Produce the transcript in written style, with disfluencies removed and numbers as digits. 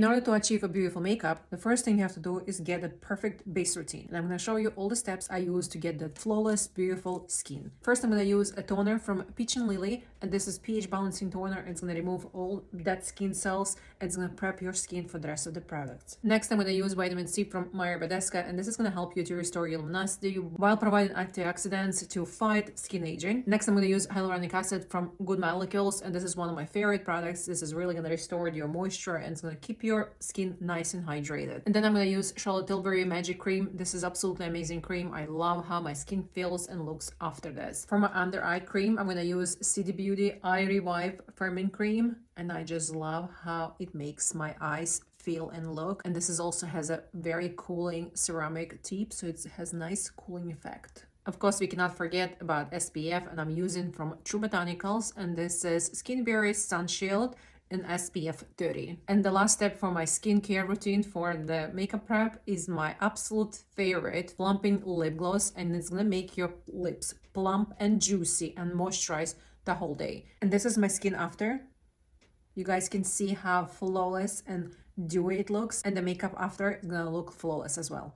In order to achieve a beautiful makeup, the first thing you have to do is get a perfect base routine. And I'm going to show you all the steps I use to get that flawless, beautiful skin. First, I'm going to use a toner from Peach and Lily, and this is pH balancing toner. It's going to remove all dead skin cells. It's going to prep your skin for the rest of the products. Next, I'm going to use vitamin C from Meyer Badesca, and this is going to help you to restore your luminosity while providing antioxidants to fight skin aging. Next, I'm going to use hyaluronic acid from Good Molecules, and this is one of my favorite products. This is really going to restore your moisture and it's going to keep your skin nice and hydrated. And then I'm going to use Charlotte Tilbury Magic Cream. This is absolutely amazing cream. I love how my skin feels and looks after this. For my under eye cream, I'm going to use CD Beauty Eye Revive Firming Cream, and I just love how it makes my eyes feel and look. And this is also has a very cooling ceramic tip, so it has nice cooling effect. Of course, we cannot forget about SPF, and I'm using from True Botanicals, and this is Skin Berry Sun Shield in SPF 30. And the last step for my skincare routine for the makeup prep is my absolute favorite plumping lip gloss, and it's gonna make your lips plump and juicy and moisturize the whole day. And this is my skin after. You guys can see how flawless and dewy it looks, and the makeup after is gonna look flawless as well.